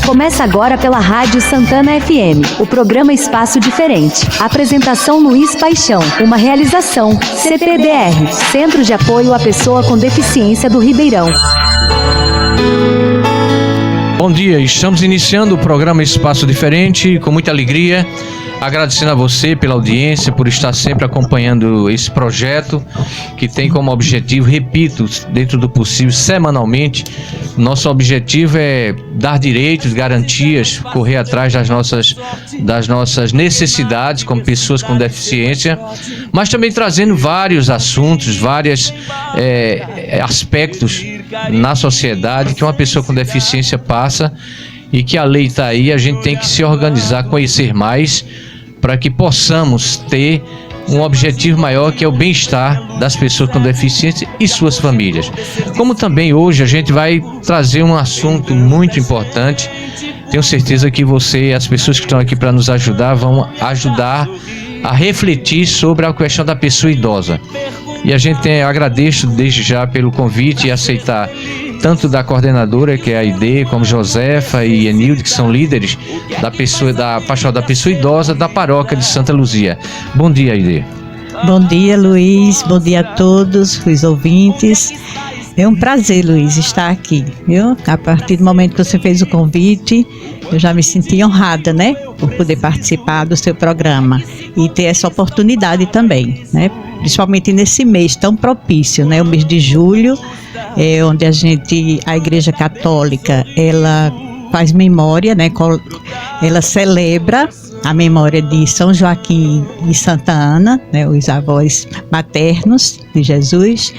Começa agora pela Rádio Santana FM, o programa Espaço Diferente. Apresentação Luiz Paixão, uma realização CPDR, Centro de Apoio à Pessoa com Deficiência do Ribeirão. Bom dia, estamos iniciando o programa Espaço Diferente com muita alegria, agradecendo a você pela audiência, por estar sempre acompanhando esse projeto que tem como objetivo, repito, dentro do possível, semanalmente, nosso objetivo é dar direitos, garantias, correr atrás das nossas necessidades como pessoas com deficiência, mas também trazendo vários assuntos, vários aspectos na sociedade que uma pessoa com deficiência passa e que a lei está aí, a gente tem que se organizar, conhecer mais para que possamos ter um objetivo maior, que é o bem-estar das pessoas com deficiência e suas famílias. Como também hoje a gente vai trazer um assunto muito importante, tenho certeza que você, as pessoas que estão aqui para nos ajudar, vão ajudar a refletir sobre a questão da pessoa idosa. E a gente agradeço desde já pelo convite e aceitar tanto da coordenadora, que é a Aide, como Josefa e Enilde, que são líderes da Pastoral da Pessoa Idosa da Paróquia de Santa Luzia. Bom dia, Aide. Bom dia, Luiz. Bom dia a todos os ouvintes. É um prazer, Luiz, estar aqui, viu? A partir do momento que você fez o convite, eu já me senti honrada, né? Por poder participar do seu programa e ter essa oportunidade também, né? Principalmente nesse mês tão propício, né? O mês de julho, onde a Igreja Católica, ela faz memória, né? Ela celebra a memória de São Joaquim e Santa Ana, né? Os avós maternos de Jesus.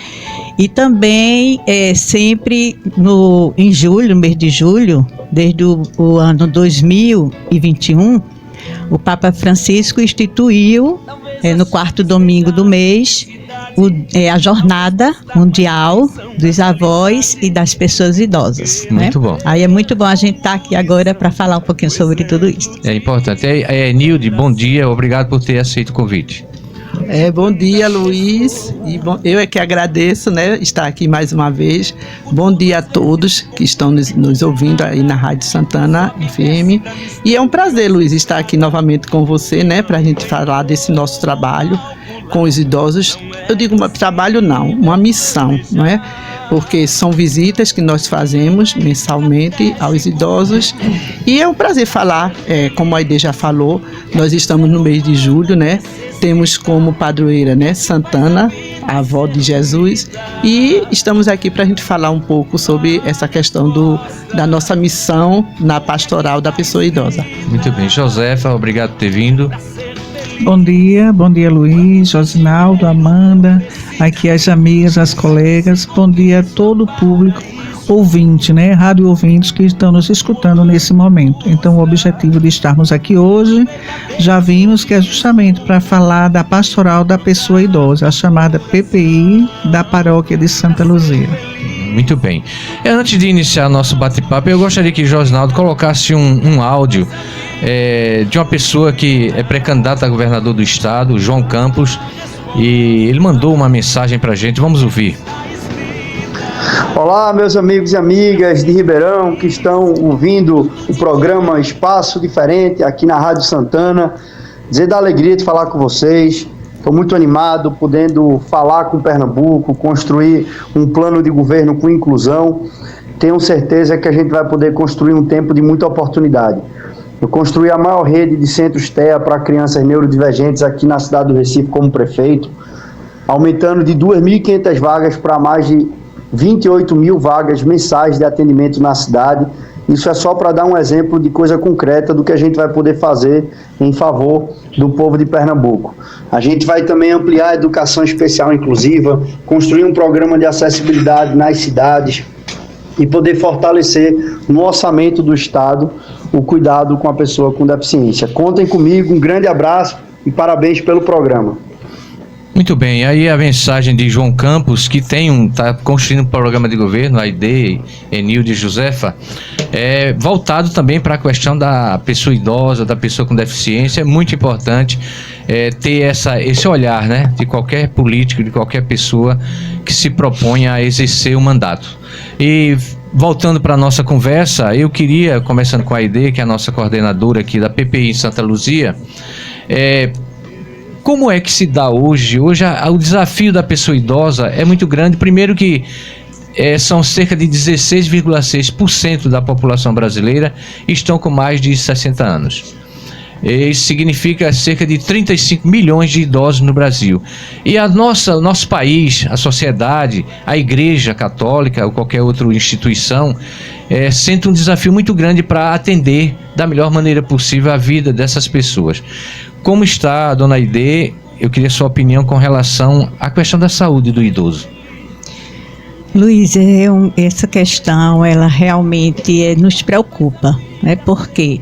E também sempre em julho, no mês de julho, desde o ano 2021, o Papa Francisco instituiu, no quarto domingo do mês, a Jornada Mundial dos Avós e das Pessoas Idosas. Muito, né? Bom. Aí é muito bom a gente estar aqui agora para falar um pouquinho sobre tudo isso. É importante. Nilde, bom dia, obrigado por ter aceito o convite. Bom dia, Luiz, e eu é que agradeço, né, estar aqui mais uma vez. Bom dia a todos que estão nos ouvindo aí na Rádio Santana FM, e é um prazer, Luiz, estar aqui novamente com você, né, para a gente falar desse nosso trabalho com os idosos. Eu digo trabalho não, uma missão, não é? Porque são visitas que nós fazemos mensalmente aos idosos, e é um prazer falar, como a Aide já falou, nós estamos no mês de julho, né? Temos como padroeira, né, Santana, a avó de Jesus, e estamos aqui para a gente falar um pouco sobre essa questão da nossa missão na pastoral da pessoa idosa. Muito bem, Josefa, obrigado por ter vindo. Bom dia Luiz, Josinaldo, Amanda, aqui as amigas, as colegas, bom dia a todo o público ouvinte, né, rádio ouvintes que estão nos escutando nesse momento. Então o objetivo de estarmos aqui hoje, já vimos que é justamente para falar da Pastoral da Pessoa Idosa, a chamada PPI da Paróquia de Santa Luzia. Muito bem. Antes de iniciar nosso bate-papo, eu gostaria que Josinaldo colocasse um áudio de uma pessoa que é pré-candidata a governador do estado, João Campos, e ele mandou uma mensagem para a gente. Vamos ouvir. Olá, meus amigos e amigas de Ribeirão que estão ouvindo o programa Espaço Diferente aqui na Rádio Santana. Dizer da alegria de falar com vocês. Estou muito animado, podendo falar com Pernambuco, construir um plano de governo com inclusão. Tenho certeza que a gente vai poder construir um tempo de muita oportunidade. Eu construí a maior rede de centros TEA para crianças neurodivergentes aqui na cidade do Recife como prefeito, aumentando de 2.500 vagas para mais de 28 mil vagas mensais de atendimento na cidade. Isso é só para dar um exemplo de coisa concreta do que a gente vai poder fazer em favor do povo de Pernambuco. A gente vai também ampliar a educação especial inclusiva, construir um programa de acessibilidade nas cidades e poder fortalecer no orçamento do Estado o cuidado com a pessoa com deficiência. Contem comigo, um grande abraço e parabéns pelo programa. Muito bem, aí a mensagem de João Campos, que está construindo um programa de governo, a Aide, Enilde e Josefa, voltado também para a questão da pessoa idosa, da pessoa com deficiência. É muito importante ter esse olhar, né, de qualquer político, de qualquer pessoa que se proponha a exercer o mandato. E voltando para a nossa conversa, eu queria, começando com a Aide, que é a nossa coordenadora aqui da PPI em Santa Luzia, como é que se dá hoje? Hoje o desafio da pessoa idosa é muito grande. Primeiro que são cerca de 16,6% da população brasileira estão com mais de 60 anos. Isso significa cerca de 35 milhões de idosos no Brasil. E o nosso país, a sociedade, a Igreja Católica ou qualquer outra instituição, sente um desafio muito grande para atender da melhor maneira possível a vida dessas pessoas. Como está, dona Aide? Eu queria sua opinião com relação à questão da saúde do idoso. Luiz, essa questão, ela realmente nos preocupa, né? Porque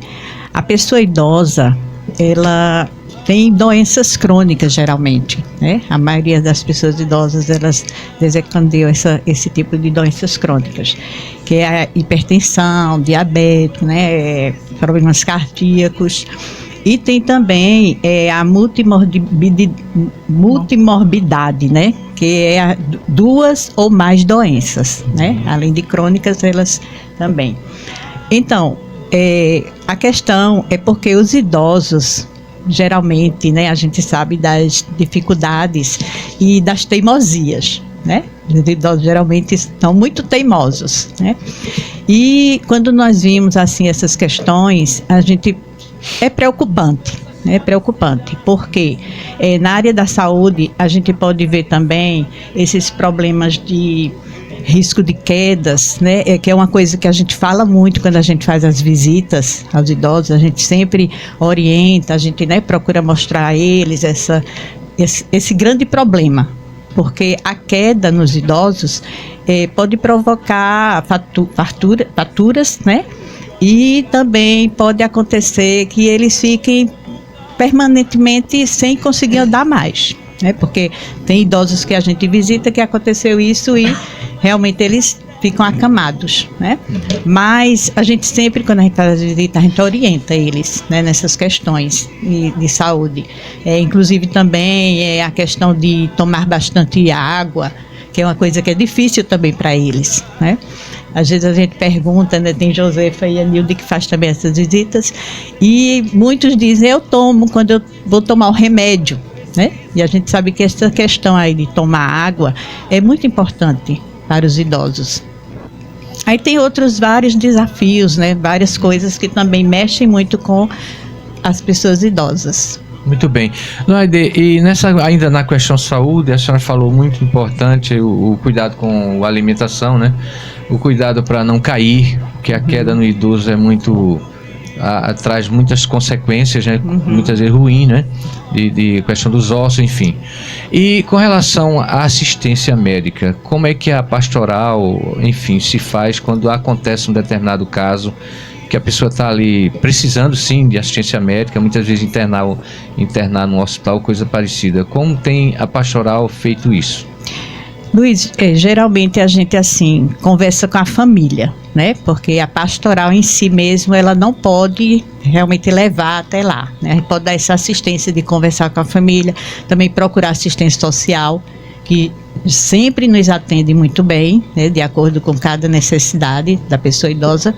a pessoa idosa, ela tem doenças crônicas, geralmente, né? A maioria das pessoas idosas, elas desencadeam esse tipo de doenças crônicas, que é a hipertensão, diabetes, né? Problemas cardíacos. E tem também a multimorbidade, né? Que é 2 ou mais doenças, né? Além de crônicas, elas também. Então, a questão é porque os idosos, geralmente, né? A gente sabe das dificuldades e das teimosias, né? Os idosos geralmente estão muito teimosos, né? E quando nós vimos, assim, essas questões, a gente... É preocupante, porque na área da saúde a gente pode ver também esses problemas de risco de quedas, né? Que é uma coisa que a gente fala muito quando a gente faz as visitas aos idosos, a gente sempre orienta, a gente, né, procura mostrar a eles esse grande problema, porque a queda nos idosos pode provocar fraturas, né? E também pode acontecer que eles fiquem permanentemente sem conseguir andar mais, né? Porque tem idosos que a gente visita que aconteceu isso e realmente eles ficam acamados, né? Mas a gente sempre, quando a gente faz a visita, a gente orienta eles, né, nessas questões de saúde. Inclusive também a questão de tomar bastante água, que é uma coisa que é difícil também para eles, né? Às vezes a gente pergunta, né, tem Josefa e a Nilde que faz também essas visitas, e muitos dizem, eu tomo quando eu vou tomar o remédio, né? E a gente sabe que essa questão aí de tomar água é muito importante para os idosos. Aí tem outros vários desafios, né? Várias coisas que também mexem muito com as pessoas idosas. Muito bem. Aide, e ainda na questão saúde, a senhora falou muito importante o cuidado com a alimentação, né? O cuidado para não cair, porque a queda no idoso é muito... traz muitas consequências, né? Muitas vezes ruins, né? De questão dos ossos, enfim. E com relação à assistência médica, como é que a pastoral, enfim, se faz quando acontece um determinado caso que a pessoa está ali precisando sim de assistência médica, muitas vezes internar num hospital, coisa parecida. Como tem a pastoral feito isso? Luiz, geralmente a gente assim conversa com a família, né? Porque a pastoral em si mesmo, ela não pode realmente levar até lá, né? A gente pode dar essa assistência de conversar com a família, também procurar assistência social, que sempre nos atende muito bem, né, de acordo com cada necessidade da pessoa idosa.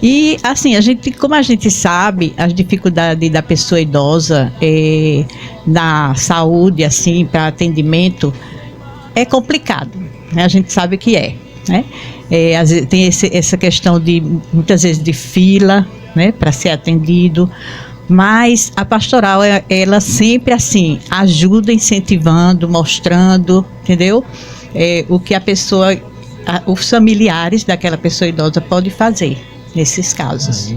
E assim, como a gente sabe, as dificuldades da pessoa idosa na saúde, assim, para atendimento, é complicado, né? A gente sabe que né? Às vezes tem essa questão de, muitas vezes, de fila, né, para ser atendido. Mas a pastoral, ela sempre assim, ajuda incentivando, mostrando, entendeu? O que a pessoa, os familiares daquela pessoa idosa podem fazer nesses casos.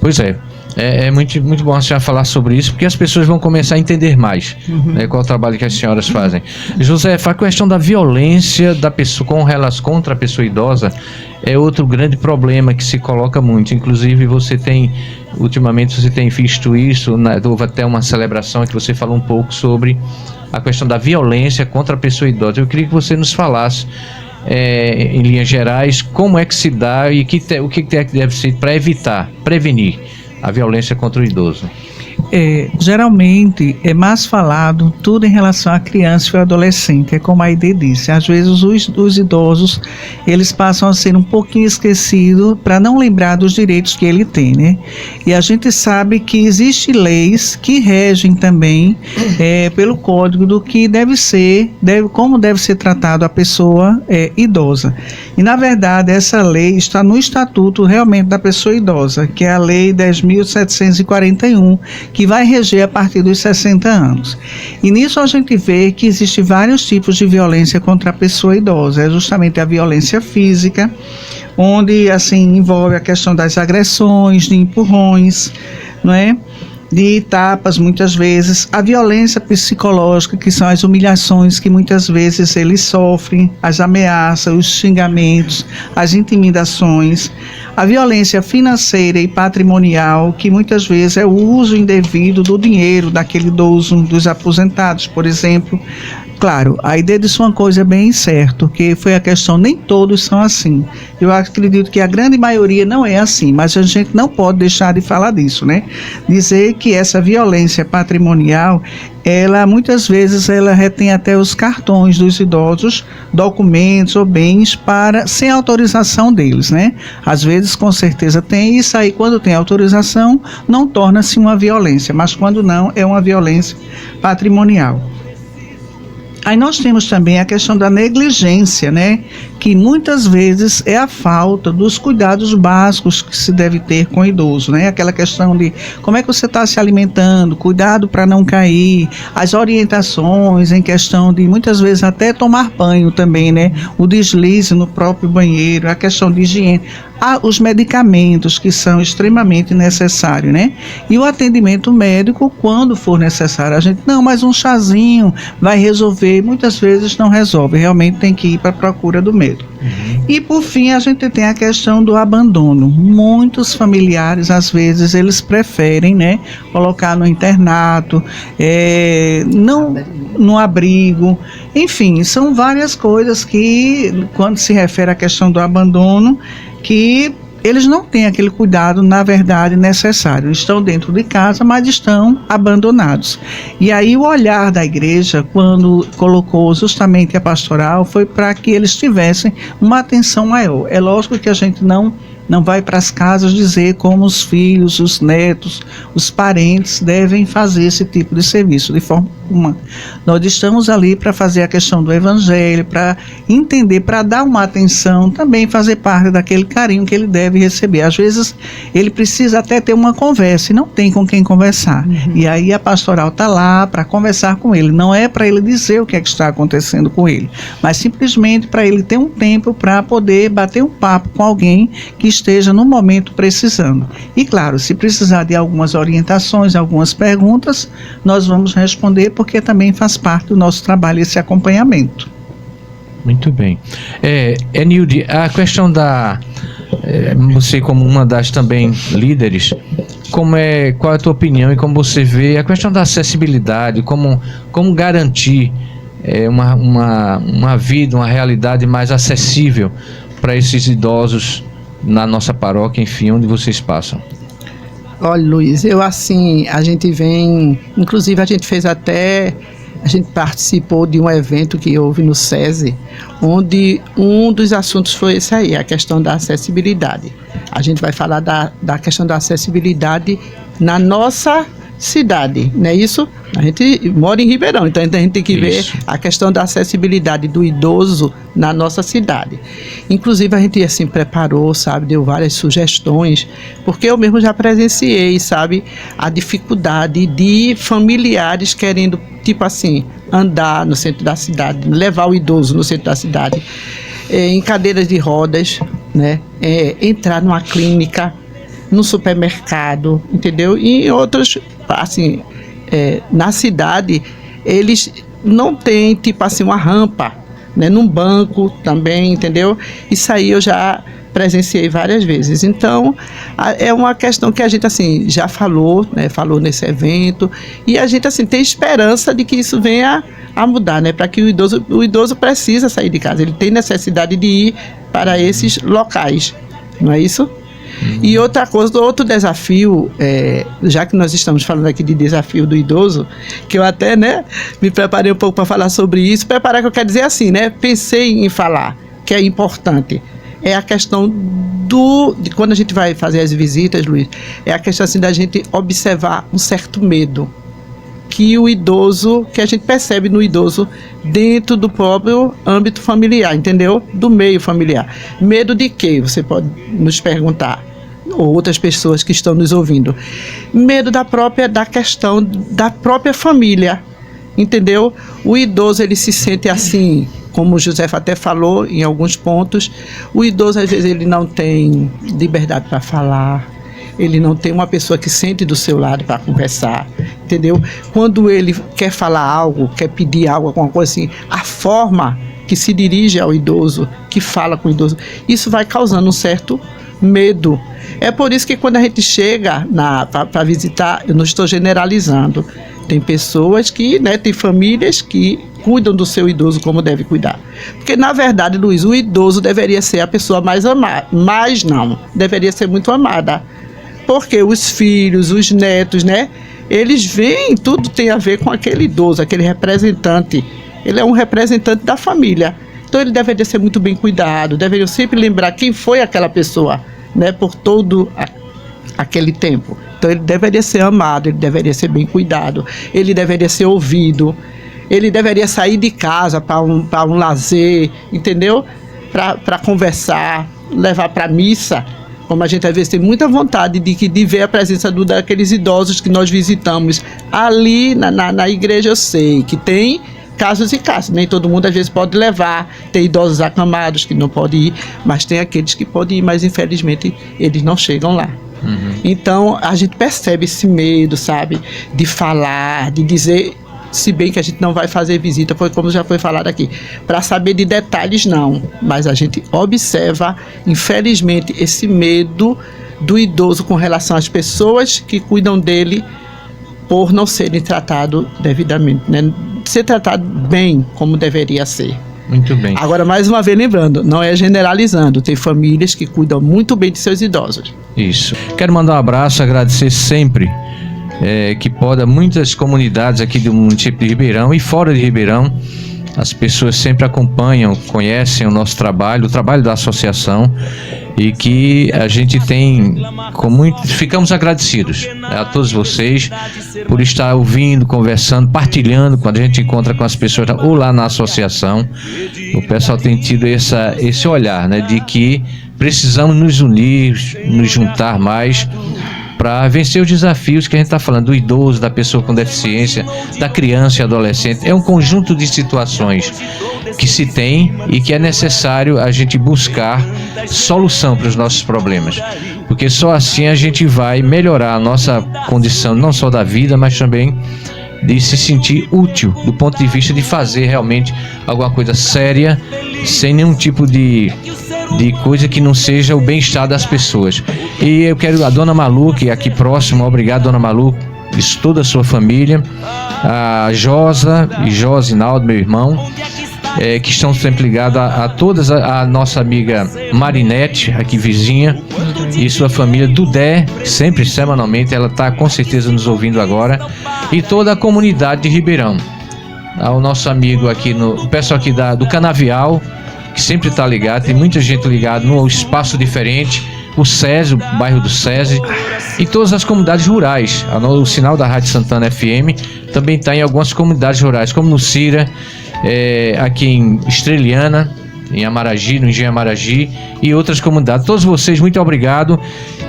Pois é. É muito bom a senhora falar sobre isso, porque as pessoas vão começar a entender mais, né, qual é o trabalho que as senhoras fazem. Josefa, a questão da violência da pessoa contra a pessoa idosa é outro grande problema que se coloca muito. Inclusive, ultimamente você tem visto isso, houve até uma celebração que você falou um pouco sobre a questão da violência contra a pessoa idosa. Eu queria que você nos falasse, em linhas gerais, como é que se dá e o que deve ser para prevenir a violência contra o idoso. geralmente é mais falado tudo em relação à criança e ao adolescente, é como a Aide disse, às vezes os idosos, eles passam a ser um pouquinho esquecidos para não lembrar dos direitos que ele tem, né? E a gente sabe que existem leis que regem também pelo código do que como deve ser tratado a pessoa idosa. E na verdade essa lei está no estatuto realmente da pessoa idosa, que é a lei 10.741, que vai reger a partir dos 60 anos. E nisso a gente vê que existem vários tipos de violência contra a pessoa idosa. É justamente a violência física, onde assim envolve a questão das agressões, de empurrões, não é? De tapas, muitas vezes, a violência psicológica, que são as humilhações que muitas vezes eles sofrem, as ameaças, os xingamentos, as intimidações, a violência financeira e patrimonial, que muitas vezes é o uso indevido do dinheiro daquele idoso, dos aposentados, por exemplo. Claro, a ideia disso é uma coisa bem certa, que foi a questão, nem todos são assim. Eu acredito que a grande maioria não é assim, mas a gente não pode deixar de falar disso, né? Dizer que essa violência patrimonial, ela muitas vezes ela retém até os cartões dos idosos, documentos ou bens sem autorização deles, né? Às vezes com certeza tem, isso aí quando tem autorização não torna-se uma violência, mas quando não é uma violência patrimonial. Aí nós temos também a questão da negligência, né? Que muitas vezes é a falta dos cuidados básicos que se deve ter com o idoso, né? Aquela questão de como é que você está se alimentando, cuidado para não cair, as orientações em questão de muitas vezes até tomar banho também, né? O deslize no próprio banheiro, a questão de higiene. Os medicamentos que são extremamente necessários, né? E o atendimento médico quando for necessário. A gente, não, mas um chazinho vai resolver. Muitas vezes não resolve, realmente tem que ir para a procura do médico. E por fim a gente tem a questão do abandono. Muitos familiares, às vezes, eles preferem, né, colocar no internato, não no abrigo. Enfim, são várias coisas que, quando se refere à questão do abandono, que eles não têm aquele cuidado, na verdade, necessário. Estão dentro de casa, mas estão abandonados. E aí o olhar da igreja, quando colocou justamente a pastoral, foi para que eles tivessem uma atenção maior. É lógico que a gente não vai para as casas dizer como os filhos, os netos, os parentes devem fazer esse tipo de serviço de forma uma. Nós estamos ali para fazer a questão do evangelho, para entender, para dar uma atenção, também fazer parte daquele carinho que ele deve receber. Às vezes ele precisa até ter uma conversa e não tem com quem conversar. E aí a pastoral está lá para conversar com ele. Não é para ele dizer o que é que está acontecendo com ele, mas simplesmente para ele ter um tempo para poder bater um papo com alguém que esteja no momento precisando. E claro, se precisar de algumas orientações, algumas perguntas, nós vamos responder, porque também faz parte do nosso trabalho esse acompanhamento. Muito bem. Nilde, a questão da... você como uma das também líderes, qual é a tua opinião e como você vê a questão da acessibilidade, como garantir uma vida, uma realidade mais acessível para esses idosos na nossa paróquia, enfim, onde vocês passam? Olha, Luiz, a gente vem, inclusive a gente participou de um evento que houve no SESI, onde um dos assuntos foi esse aí, a questão da acessibilidade. A gente vai falar da questão da acessibilidade na nossa cidade, não é isso? A gente mora em Ribeirão, então a gente tem que ver a questão da acessibilidade do idoso na nossa cidade. Inclusive a gente assim preparou, sabe, deu várias sugestões, porque eu mesmo já presenciei, sabe, a dificuldade de familiares querendo, tipo assim, andar no centro da cidade, levar o idoso no centro da cidade, em cadeiras de rodas, né, entrar numa clínica, no supermercado, entendeu? E em outros, assim, na cidade, eles não têm, tipo assim, uma rampa, né? Num banco também, entendeu? Isso aí eu já presenciei várias vezes. Então, é uma questão que a gente, assim, já falou, né? Falou nesse evento, e a gente, assim, tem esperança de que isso venha a mudar, né? Para que o idoso precisa sair de casa, ele tem necessidade de ir para esses locais, não é isso? E outra coisa, outro desafio, já que nós estamos falando aqui de desafio do idoso, que eu até, né, me preparei um pouco para falar sobre isso. Preparar que eu quero dizer assim, né, pensei em falar, que é importante. É a questão de quando a gente vai fazer as visitas, Luiz, é a questão assim da gente observar um certo medo que o idoso, que a gente percebe no idoso dentro do próprio âmbito familiar, entendeu? Do meio familiar. Medo de quê? Você pode nos perguntar, ou outras pessoas que estão nos ouvindo. Medo da questão da própria família, entendeu? O idoso, ele se sente assim, como o José até falou em alguns pontos, o idoso às vezes ele não tem liberdade para falar, ele não tem uma pessoa que sente do seu lado para conversar, entendeu? Quando ele quer falar algo, quer pedir algo, alguma coisa assim, a forma que se dirige ao idoso, que fala com o idoso, isso vai causando um certo medo. É por isso que quando a gente chega para visitar, eu não estou generalizando, tem pessoas que, né, tem famílias que cuidam do seu idoso como deve cuidar. Porque, na verdade, Luiz, o idoso deveria ser a pessoa mais amada, mas não, deveria ser muito amada. Porque os filhos, os netos, né, eles veem, tudo tem a ver com aquele idoso, aquele representante. Ele é um representante da família. Então, ele deveria ser muito bem cuidado, deveria sempre lembrar quem foi aquela pessoa, né, por todo aquele tempo. Então, ele deveria ser amado, ele deveria ser bem cuidado, ele deveria ser ouvido, ele deveria sair de casa para um lazer, entendeu? Para conversar, levar para a missa. Como a gente às vezes tem muita vontade de ver a presença daqueles idosos que nós visitamos ali na igreja. Eu sei que tem casos e casos, nem todo mundo às vezes pode levar, tem idosos acamados que não podem ir, mas tem aqueles que podem ir, mas infelizmente eles não chegam lá. Então a gente percebe esse medo, sabe, de falar, de dizer, se bem que a gente não vai fazer visita, foi como já foi falado aqui, para saber de detalhes não, mas a gente observa, infelizmente, esse medo do idoso com relação às pessoas que cuidam dele por não serem tratados devidamente, né? Ser tratado bem como deveria ser. Muito bem. Agora, mais uma vez lembrando, não é generalizando, tem famílias que cuidam muito bem de seus idosos. Isso. Quero mandar um abraço, agradecer sempre que pode muitas comunidades aqui do município de Ribeirão e fora de Ribeirão. As pessoas sempre acompanham, conhecem o nosso trabalho, o trabalho da associação, e que a gente tem ficamos agradecidos, né, a todos vocês por estar ouvindo, conversando, partilhando quando a gente encontra com as pessoas ou lá na associação. O pessoal tem tido esse olhar, né, de que precisamos nos unir, nos juntar mais para vencer os desafios que a gente está falando, do idoso, da pessoa com deficiência, da criança e adolescente. É um conjunto de situações que se tem e que é necessário a gente buscar solução para os nossos problemas, porque só assim a gente vai melhorar a nossa condição, não só da vida, mas também de se sentir útil, do ponto de vista de fazer realmente alguma coisa séria, sem nenhum tipo de coisa que não seja o bem-estar das pessoas. E eu quero a Dona Malu, que é aqui próximo, obrigado, Dona Malu, e toda a sua família, a Josa e Josinaldo, meu irmão, que estão sempre ligados a todas, a nossa amiga Marinete, aqui vizinha, e sua família, Dudé, sempre semanalmente, ela está com certeza nos ouvindo agora, e toda a comunidade de Ribeirão, ao nosso amigo aqui, o pessoal aqui do Canavial, que sempre está ligado, tem muita gente ligada no Espaço Diferente, o SESI, o bairro do SESI, e todas as comunidades rurais. O sinal da Rádio Santana FM também está em algumas comunidades rurais, como no Cira, aqui em Estreliana, em Amaragi, no Engenho Amaragi, e outras comunidades. Todos vocês, muito obrigado,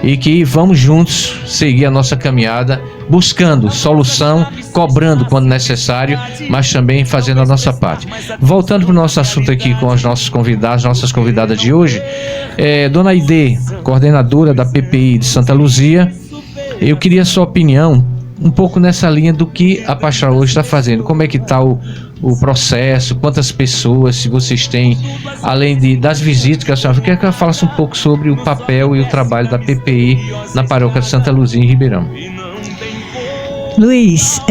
e que vamos juntos seguir a nossa caminhada, buscando solução, cobrando quando necessário, mas também fazendo a nossa parte. Voltando para o nosso assunto aqui com os nossos convidados, nossas convidadas de hoje, Dona Aide, coordenadora da PPI de Santa Luzia, eu queria a sua opinião um pouco nessa linha do que a pastoral hoje está fazendo. Como é que está o processo, quantas pessoas, se vocês têm, além das visitas que a senhora... Eu queria que ela falasse um pouco sobre o papel e o trabalho da PPI na paróquia de Santa Luzia, em Ribeirão. Luiz,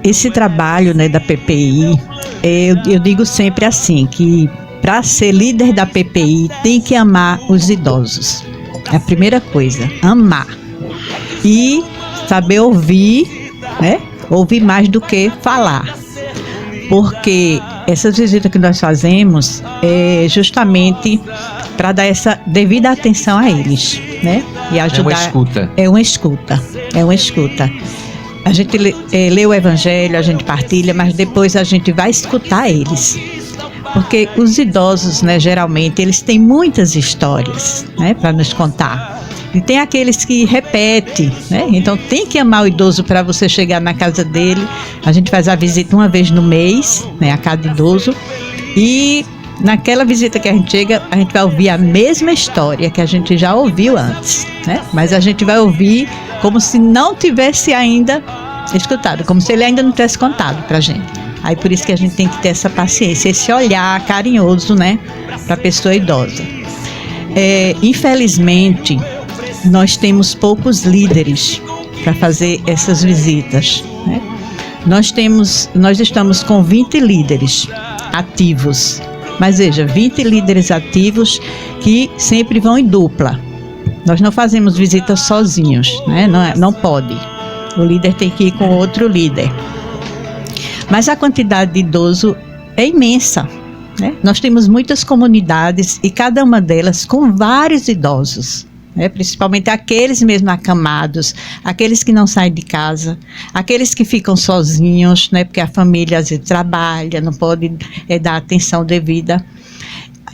esse trabalho, né, da PPI, eu digo sempre assim, que para ser líder da PPI tem que amar os idosos. É a primeira coisa, amar. E saber ouvir, né? Ouvir mais do que falar. Porque essas visitas que nós fazemos é justamente para dar essa devida atenção a eles, né? E ajudar. É uma escuta. É uma escuta. A gente lê o Evangelho, a gente partilha, mas depois a gente vai escutar eles. Porque os idosos, né, geralmente, eles têm muitas histórias, né, para nos contar. E tem aqueles que repetem, né? Então tem que amar o idoso para você chegar na casa dele. A gente faz a visita uma vez no mês, né, a cada idoso. E naquela visita que a gente chega, a gente vai ouvir a mesma história que a gente já ouviu antes, né? Mas a gente vai ouvir como se não tivesse ainda escutado, como se ele ainda não tivesse contado pra gente. Aí por isso que a gente tem que ter essa paciência, esse olhar carinhoso, né, pra pessoa idosa. Infelizmente, nós temos poucos líderes para fazer essas visitas, né? Nós estamos com 20 líderes ativos. Mas veja, 20 líderes ativos que sempre vão em dupla. Nós não fazemos visitas sozinhos, né? Não pode. O líder tem que ir com outro líder. Mas a quantidade de idoso é imensa, né? Nós temos muitas comunidades e cada uma delas com vários idosos, né? Principalmente aqueles mesmo acamados, aqueles que não saem de casa, aqueles que ficam sozinhos, né? Porque a família às vezes trabalha, não pode dar atenção devida.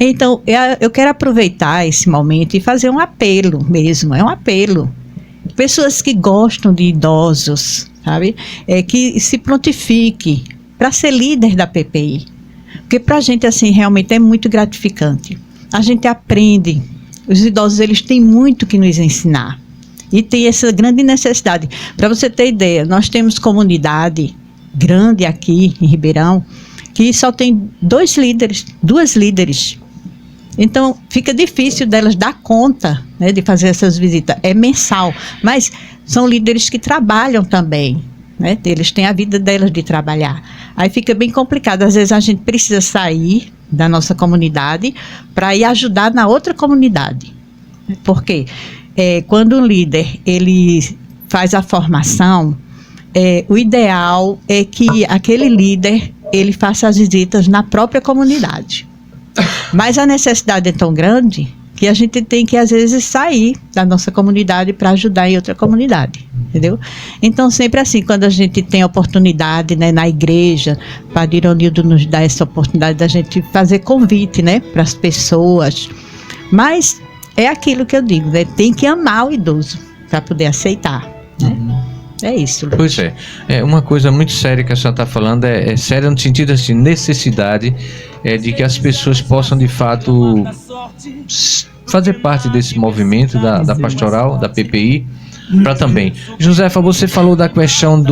Então, eu quero aproveitar esse momento e fazer um apelo mesmo, é um apelo. Pessoas que gostam de idosos, sabe? Que se prontifique para ser líder da PPI. Porque para a gente, assim, realmente é muito gratificante. A gente aprende. Os idosos, eles têm muito que nos ensinar. E tem essa grande necessidade. Para você ter ideia, nós temos comunidade grande aqui em Ribeirão, que só tem duas líderes. Então, fica difícil delas dar conta, né, de fazer essas visitas. É mensal, mas são líderes que trabalham também, né? Eles têm a vida delas de trabalhar. Aí fica bem complicado. Às vezes a gente precisa sair da nossa comunidade para ir ajudar na outra comunidade. Porque quando um líder ele faz a formação, o ideal é que aquele líder ele faça as visitas na própria comunidade. Mas a necessidade é tão grande que a gente tem que, às vezes, sair da nossa comunidade para ajudar em outra comunidade, entendeu? Então, sempre assim, quando a gente tem oportunidade, né, na igreja, o Padre Ironildo nos dá essa oportunidade da gente fazer convite, né, para as pessoas. Mas é aquilo que eu digo, né, tem que amar o idoso para poder aceitar, né? É isso, Luiz. Pois é. Uma coisa muito séria que a senhora está falando, é séria no sentido assim, necessidade de que as pessoas possam de fato fazer parte desse movimento da pastoral, da PPI, para também. Josefa, você falou da questão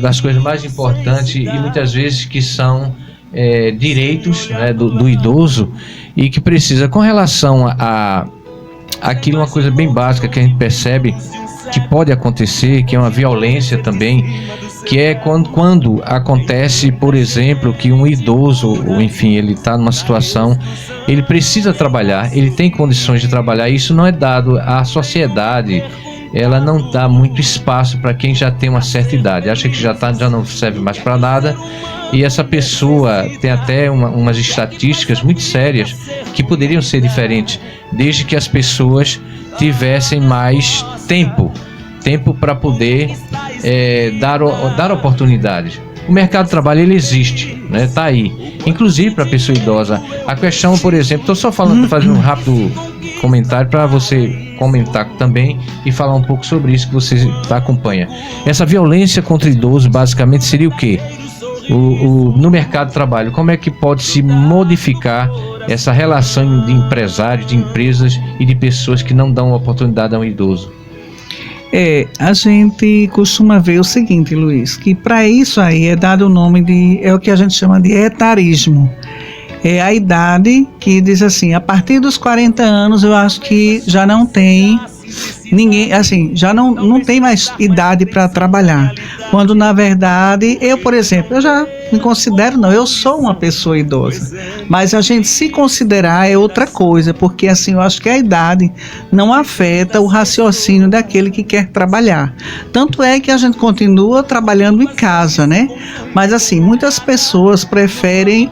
das coisas mais importantes e muitas vezes que são direitos, né, do idoso e que precisa, com relação a aquilo, uma coisa bem básica que a gente percebe que pode acontecer, que é uma violência também, que é quando acontece, por exemplo, que um idoso, ou enfim, ele está numa situação, ele precisa trabalhar, ele tem condições de trabalhar, isso não é dado à sociedade, ela não dá muito espaço para quem já tem uma certa idade, acha que já não serve mais para nada, e essa pessoa tem até umas estatísticas muito sérias que poderiam ser diferentes, desde que as pessoas tivessem mais tempo para poder dar oportunidades. O mercado de trabalho, ele existe, né? Tá aí, inclusive para a pessoa idosa. A questão, por exemplo, estou só fazendo um rápido comentário para você comentar também e falar um pouco sobre isso que você acompanha. Essa violência contra o idoso, basicamente, seria o quê? No mercado de trabalho, como é que pode se modificar essa relação de empresários, de empresas e de pessoas que não dão oportunidade a um idoso? A gente costuma ver o seguinte, Luiz, que para isso aí é dado o nome é o que a gente chama de etarismo. É a idade que diz assim, a partir dos 40 anos eu acho que já não tem ninguém, assim, já não tem mais idade para trabalhar. Quando na verdade, eu, por exemplo, eu já me considero, não, eu sou uma pessoa idosa. Mas a gente se considerar é outra coisa, porque assim, eu acho que a idade não afeta o raciocínio daquele que quer trabalhar. Tanto é que a gente continua trabalhando em casa, né? Mas assim, muitas pessoas preferem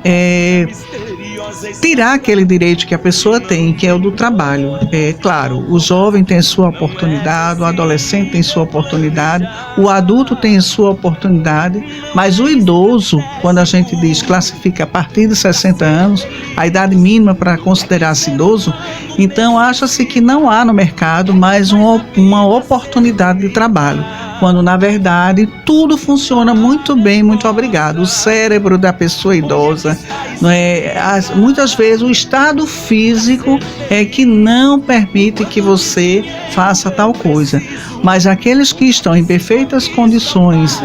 tirar aquele direito que a pessoa tem, que é o do trabalho. É claro, o jovem tem sua oportunidade, o adolescente tem sua oportunidade, o adulto tem sua oportunidade, mas o idoso, quando a gente diz, classifica a partir de 60 anos, a idade mínima para considerar-se idoso, então acha-se que não há no mercado mais uma oportunidade de trabalho, quando na verdade tudo funciona muito bem, muito obrigado. O cérebro da pessoa idosa, não é, muitas vezes o estado físico é que não permite que você faça tal coisa, mas aqueles que estão em perfeitas condições,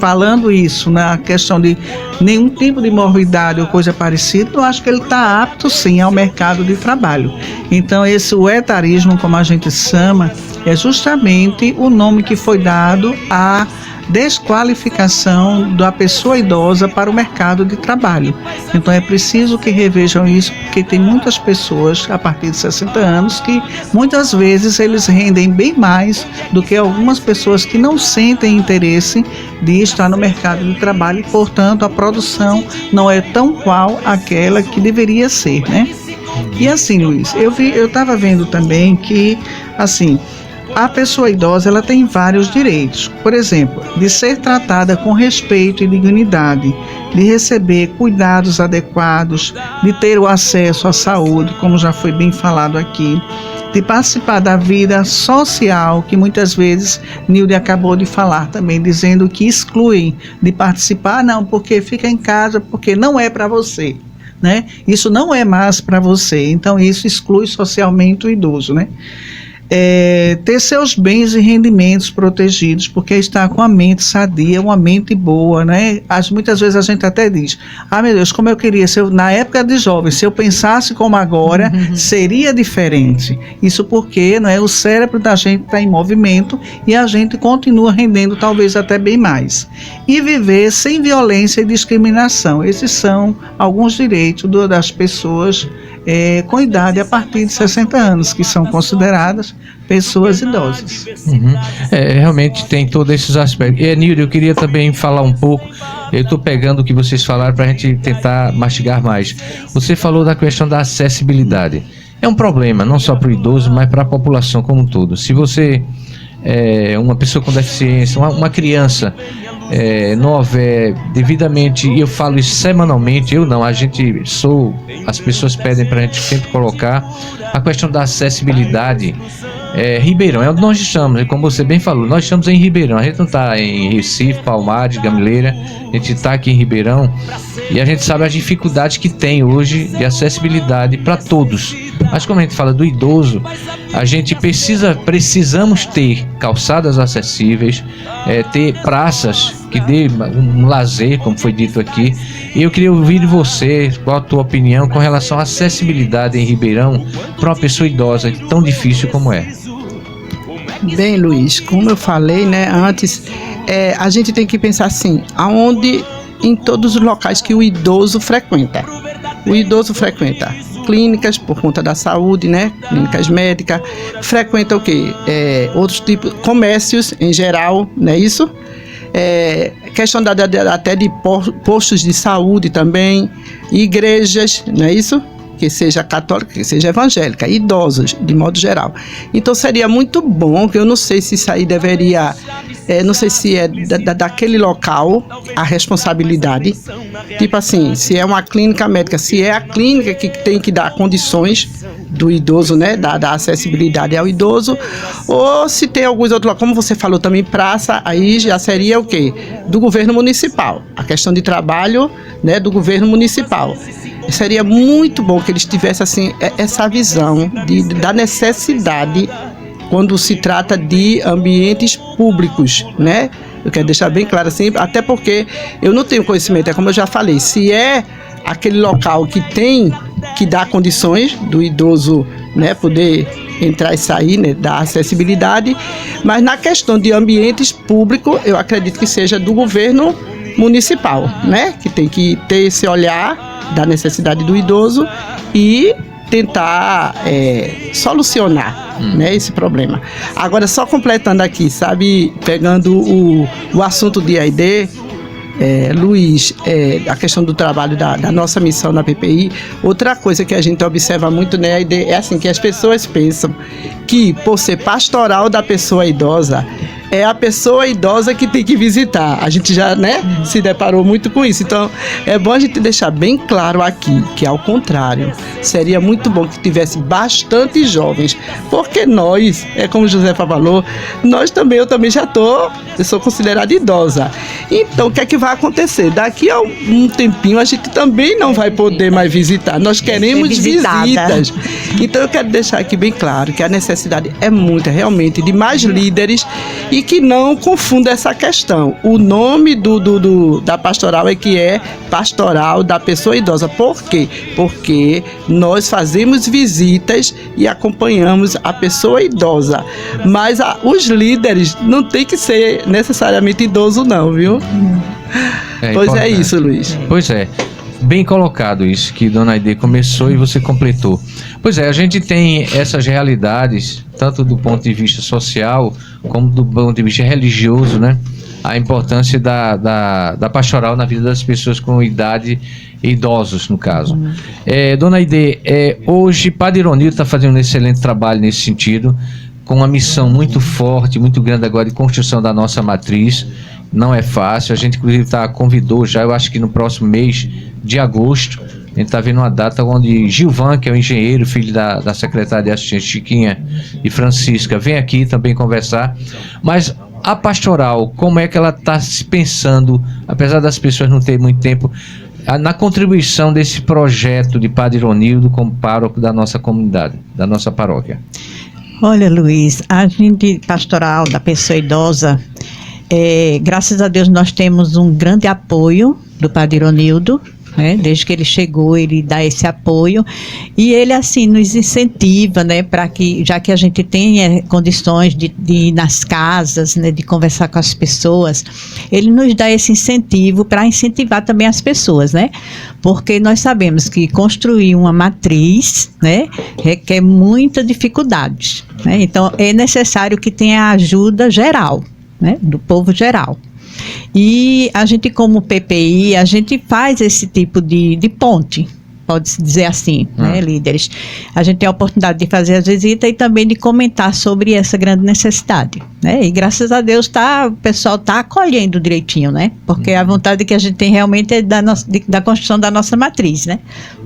falando isso na questão de nenhum tipo de morbidade ou coisa parecida, eu acho que ele está apto sim ao mercado de trabalho. Então o etarismo, como a gente chama, é justamente o nome que foi dado à desqualificação da pessoa idosa para o mercado de trabalho. Então é preciso que revejam isso, porque tem muitas pessoas a partir de 60 anos que muitas vezes eles rendem bem mais do que algumas pessoas que não sentem interesse de estar no mercado de trabalho e, portanto, a produção não é tão qual aquela que deveria ser, né? E assim, Luiz, eu estava vendo também que, assim, a pessoa idosa ela tem vários direitos, por exemplo, de ser tratada com respeito e dignidade, de receber cuidados adequados, de ter o acesso à saúde, como já foi bem falado aqui, de participar da vida social, que muitas vezes Nilde acabou de falar também, dizendo que excluem de participar, não, porque fica em casa, porque não é para você, né? Isso não é mais para você, então isso exclui socialmente o idoso, né? Ter seus bens e rendimentos protegidos, porque está com a mente sadia, uma mente boa, né? Muitas vezes a gente até diz, meu Deus, como eu queria, na época de jovem, se eu pensasse como agora, seria diferente. Isso porque, não é, o cérebro da gente está em movimento e a gente continua rendendo talvez até bem mais. E viver sem violência e discriminação. Esses são alguns direitos das pessoas com idade a partir de 60 anos, que são consideradas pessoas idosas. Realmente tem todos esses aspectos. E, Nilde, eu queria também falar um pouco, eu estou pegando o que vocês falaram para a gente tentar mastigar mais. Você falou da questão da acessibilidade. É um problema, não só para o idoso, mas para a população como um todo. Se você uma pessoa com deficiência, uma criança, não houver devidamente, e eu falo isso semanalmente, as pessoas pedem para a gente sempre colocar a questão da acessibilidade. Ribeirão é onde nós estamos, e como você bem falou, nós estamos em Ribeirão, a gente não está em Recife, Palmares, Gamileira, a gente está aqui em Ribeirão e a gente sabe as dificuldades que tem hoje de acessibilidade para todos. Mas como a gente fala do idoso, a gente precisamos ter calçadas acessíveis, ter praças que dê um lazer, como foi dito aqui. E eu queria ouvir de você, qual a tua opinião com relação à acessibilidade em Ribeirão para uma pessoa idosa tão difícil como é. Bem, Luiz, como eu falei, né, antes, a gente tem que pensar assim, em todos os locais que o idoso frequenta. O idoso frequenta clínicas por conta da saúde, né? Clínicas médicas, frequenta o quê? Outros tipos, comércios em geral, não é isso? Questão até de postos de saúde também, igrejas, não é isso? Que seja católica, que seja evangélica, idosos, de modo geral. Então seria muito bom, que eu não sei se isso aí deveria, não sei se é daquele local a responsabilidade, tipo assim, se é uma clínica médica, se é a clínica que tem que dar condições do idoso, né, da acessibilidade ao idoso, ou se tem alguns outros, como você falou também, praça, aí já seria o quê? Do governo municipal, a questão de trabalho, né, do governo municipal. Seria muito bom que eles tivessem assim, essa visão da necessidade quando se trata de ambientes públicos, né? Eu quero deixar bem claro assim, até porque eu não tenho conhecimento, como eu já falei, se é aquele local que tem que dar condições do idoso, né, poder entrar e sair, né, da acessibilidade, mas na questão de ambientes públicos, eu acredito que seja do governo municipal, né? Que tem que ter esse olhar da necessidade do idoso e tentar solucionar, né, esse problema. Agora, só completando aqui, sabe, pegando o assunto de AID, Luiz, a questão do trabalho da nossa missão na PPI, outra coisa que a gente observa muito, né, é assim, que as pessoas pensam que por ser pastoral da pessoa idosa, é a pessoa idosa que tem que visitar. A gente já, né, se deparou muito com isso. Então, é bom a gente deixar bem claro aqui que, ao contrário, seria muito bom que tivesse bastante jovens, porque nós, como o Josefa falou, eu também eu sou considerada idosa. Então, o que é que vai acontecer? Daqui a um tempinho, a gente também não vai poder mais visitar. Nós queremos visitas. Então, eu quero deixar aqui bem claro que a necessidade é muita, realmente, de mais líderes e que não confunda essa questão. O nome da pastoral é pastoral da pessoa idosa. Por quê? Porque nós fazemos visitas e acompanhamos a pessoa idosa. Mas os líderes não tem que ser necessariamente idoso não, viu? Pois importante. É isso, Luiz. Pois é. Bem colocado isso que Dona Aide começou e você completou. Pois é, a gente tem essas realidades, tanto do ponto de vista social, como do ponto de vista religioso, né? A importância da pastoral na vida das pessoas com idade, idosos, no caso. Dona Aide, hoje Padre Ironildo está fazendo um excelente trabalho nesse sentido, com uma missão muito forte, muito grande agora de construção da nossa matriz. Não é fácil, a gente inclusive convidou já, eu acho que no próximo mês de agosto, a gente está vendo uma data onde Gilvan, que é um engenheiro, filho da secretária de assistência Chiquinha e Francisca, vem aqui também conversar. Mas a pastoral, como é que ela está se pensando, apesar das pessoas não terem muito tempo, na contribuição desse projeto de Padre Ironildo como pároco da nossa comunidade, da nossa paróquia? Olha, Luiz, a gente pastoral da pessoa idosa, graças a Deus nós temos um grande apoio do Padre Ironildo, né? Desde que ele chegou, ele dá esse apoio e ele assim nos incentiva, né, para que, já que a gente tem condições de ir nas casas, né, de conversar com as pessoas, ele nos dá esse incentivo para incentivar também as pessoas, né, porque nós sabemos que construir uma matriz, né, requer muita dificuldade, né, então é necessário que tenha a ajuda geral, né, do povo geral. E a gente, como PPI, a gente faz esse tipo de ponte, pode-se dizer assim, né, líderes. A gente tem a oportunidade de fazer as visitas e também de comentar sobre essa grande necessidade, né? E graças a Deus o pessoal está acolhendo direitinho, né? Porque a vontade que a gente tem realmente é da construção da nossa matriz, né?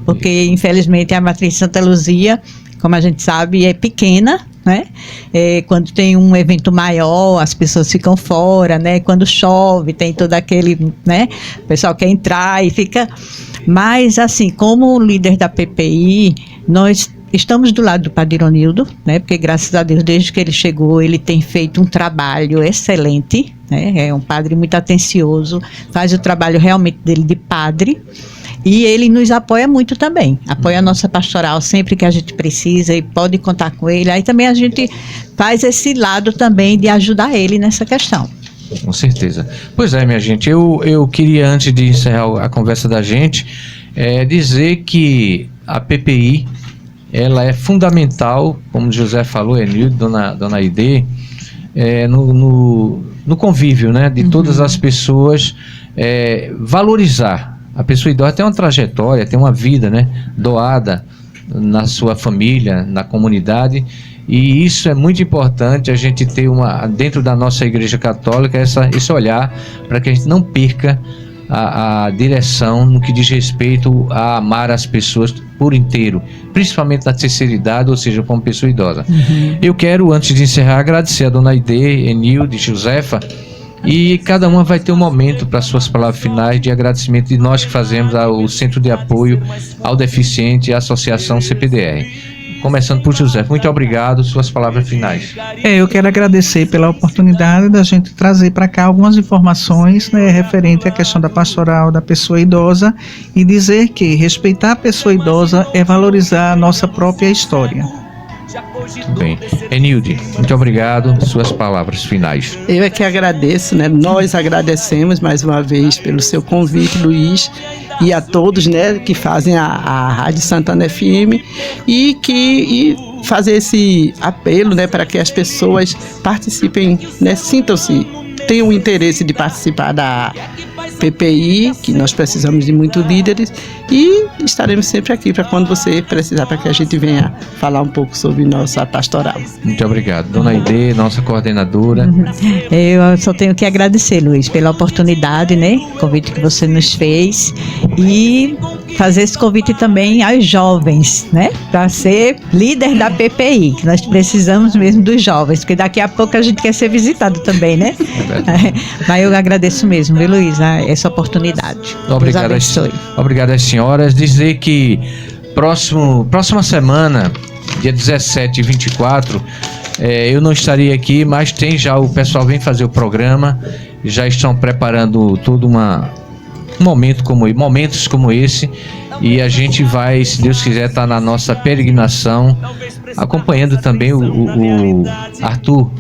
Porque, infelizmente, a matriz Santa Luzia, como a gente sabe, é pequena, né? Quando tem um evento maior, as pessoas ficam fora, né? Quando chove, tem todo aquele, né? O pessoal quer entrar e fica... Mas, assim, como líder da PPI, nós estamos do lado do Padre Ironildo, né? Porque, graças a Deus, desde que ele chegou, ele tem feito um trabalho excelente, né? É um padre muito atencioso, faz o trabalho realmente dele de padre. E ele nos apoia muito também, apoia a nossa pastoral sempre que a gente precisa e pode contar com ele. Aí também a gente faz esse lado também de ajudar ele nessa questão. Com certeza. Pois é, minha gente, eu queria, antes de encerrar a conversa da gente, dizer que a PPI, ela é fundamental, como o José falou, Enildo, Dona Aide, no convívio, né, de todas as pessoas, valorizar. A pessoa idosa tem uma trajetória, tem uma vida, né, doada na sua família, na comunidade, e isso é muito importante, a gente ter dentro da nossa Igreja Católica, esse olhar para que a gente não perca a direção no que diz respeito a amar as pessoas por inteiro, principalmente na terceira idade, ou seja, como pessoa idosa. Eu quero, antes de encerrar, agradecer a Dona Aide, Enildo e Josefa, e cada uma vai ter um momento para suas palavras finais de agradecimento de nós que fazemos o Centro de Apoio ao Deficiente e a Associação CPDR. Começando por José, muito obrigado, suas palavras finais. Eu quero agradecer pela oportunidade da gente trazer para cá algumas informações, né, referente à questão da pastoral da pessoa idosa e dizer que respeitar a pessoa idosa é valorizar a nossa própria história. Bem, Enilde, muito obrigado. Suas palavras finais. Eu é que agradeço, né? Nós agradecemos mais uma vez pelo seu convite, Luiz, e a todos, né, que fazem a Rádio Santana FM e fazer esse apelo, né, para que as pessoas participem, né, sintam-se, tenham o interesse de participar da PPI, que nós precisamos de muitos líderes, e estaremos sempre aqui para quando você precisar, para que a gente venha falar um pouco sobre nossa pastoral. Muito obrigado. Dona Aide, nossa coordenadora. Eu só tenho que agradecer, Luiz, pela oportunidade, né? O convite que você nos fez e fazer esse convite também aos jovens, né? Para ser líder da PPI, que nós precisamos mesmo dos jovens, porque daqui a pouco a gente quer ser visitado também, né? Mas eu agradeço mesmo, viu, Luiz, essa oportunidade. Obrigado, obrigado às senhoras. Dizer que próxima semana, dia 17 e 24, eu não estaria aqui, mas tem já, o pessoal vem fazer o programa, já estão preparando todo momentos como esse, e a gente vai, se Deus quiser, estar na nossa peregrinação, acompanhando também o Arthur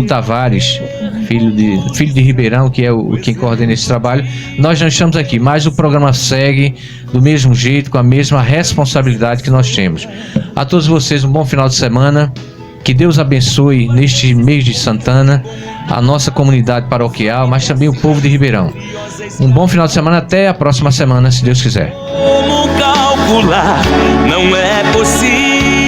Tavares, filho de Ribeirão, que é quem coordena esse trabalho. Nós não estamos aqui, mas o programa segue do mesmo jeito, com a mesma responsabilidade que nós temos. A todos vocês, um bom final de semana. Que Deus abençoe neste mês de Santana a nossa comunidade paroquial, mas também o povo de Ribeirão. Um bom final de semana, até a próxima semana, se Deus quiser. Como calcular? Não é possível.